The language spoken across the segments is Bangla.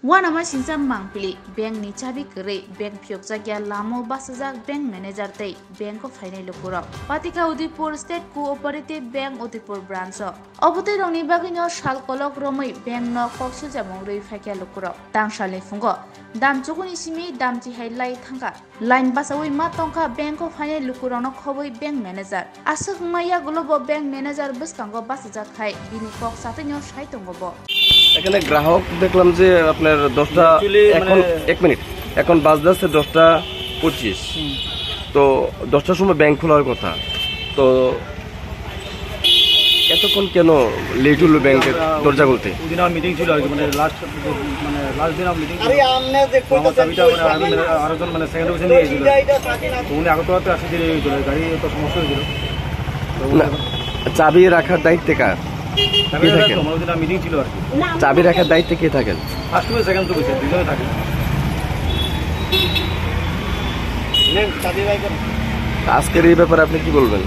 Wanama Singcha mangpili bank ni Chabi Kwrwi bank phiokjagya lamo basajak bank manager tei bank of Thani Lukurog Patika Udipur State Cooperative Bank Udipur branch Obutei rongni bagino sal kolok romoi bank no koksu jamong rui phakya Lukurog tangsalni fungo dam chukuni simi dam chihai lai thangka line basawi ma tongka bank of Thani Lukurog no khoboi bank manager asuk maya globo bank manager buskango basajak khai bini kok satenyo sai tongobo এখানে গ্রাহক দেখলাম যে আপনার 10টা এখন 1 মিনিট এখন বাজছে 10টা 25 তো 10টার সময় ব্যাংক খোলার কথা তো এতক্ষণ কেন লেট হলো ব্যাংকের দরজা খুলতে ওদিন আমার মিটিং ছিল আর কি মানে লাস্ট দিন আমার মিটিং আরে আমনে দেখো তো চাবিটা আমি আরেকজন মানে সেকেন্ড অফিসে নিয়ে গেছিল তো উনি আগত রাতে আসে দেরি হয়েছিল গাড়ি তো সমস্যা হয়েছিল তো চাবি রাখার দায়িত্ব কার মিটিং ছিল আর কি চাবি রাখার দায়িত্বে কে থাকেন ফার্স্ট টু সেকেন্ড টু দুজনে থাকেন আজকের এই ব্যাপারে আপনি কি বলবেন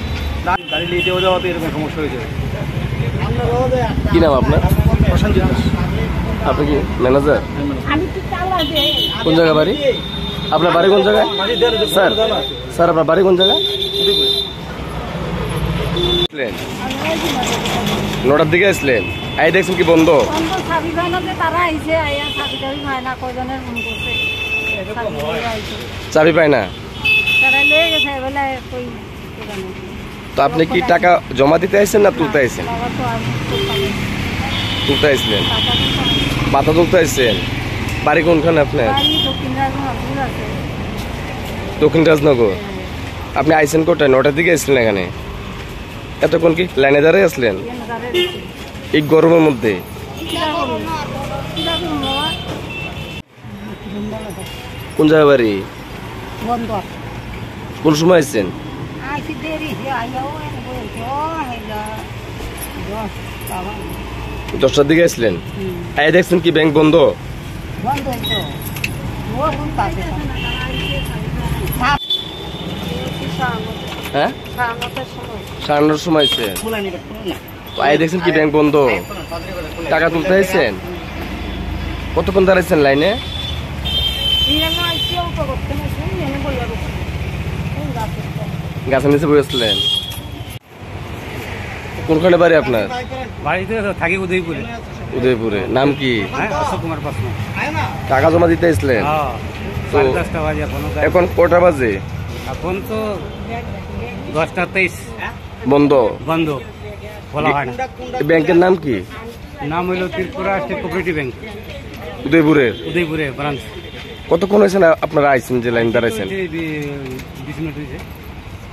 গাড়ি লেটে যাওয়াতে এরকম সমস্যা হয়েছে কি নাম আপনার আপনি কি ম্যানেজার কোন জায়গা বাড়ি আপনার বাড়ি কোন জায়গায় স্যার স্যার আপনার বাড়ি কোন জায়গায় নটার দিকে আসলেন আই দেখছেন কি বন্ধ চাবি পায় না তো আপনি কি টাকা জমা দিতে আসছেন না তুলতে আসছেন তুলতে আসলেন পাতা তুলতে আসছেন বাড়ি কোনখানে আপনার দক্ষিণ রাজনগর আপনি আইসেন কোটায় নটার দিকে আসলেন এখানে এতক্ষণ কি লাইনে দাঁড়িয়ে আসলেন এই গরমের মধ্যে কোন জায়গা বাড়ি কোন সময় আসছেন 10টার দিকে আসলেন আই দেখছেন কি ব্যাংক বন্ধ হ্যাঁ 9:30 সময় আসছেন আই দেখছেন কি ব্যাংক বন্ধ টাকা তুলতে আসছেন কতক্ষণ দাঁড়াইছেন লাইনে গাছের নিচে বসেছিলেন কোনখানে বাড়ি আপনার বাড়িতে থাকি উদয়পুরে উদয়পুরে নাম কি অশোক কুমার পাসওয়ান টাকা জমা দিতে আসলেন তো এখন কটা বাজে এখন তো 10:23 বন্ধ বন্ধ বলা হয় না ব্যাংকের নাম কি নাম হইল ত্রিপুরা স্টেট কোঅপারেটিভ ব্যাংক উদয়পুরে ব্রাঞ্চ কতক্ষণ হয়েছে আপনারা আইছেন যে লাইন দাঁড়াইছেন 20 মিনিট হয়েছে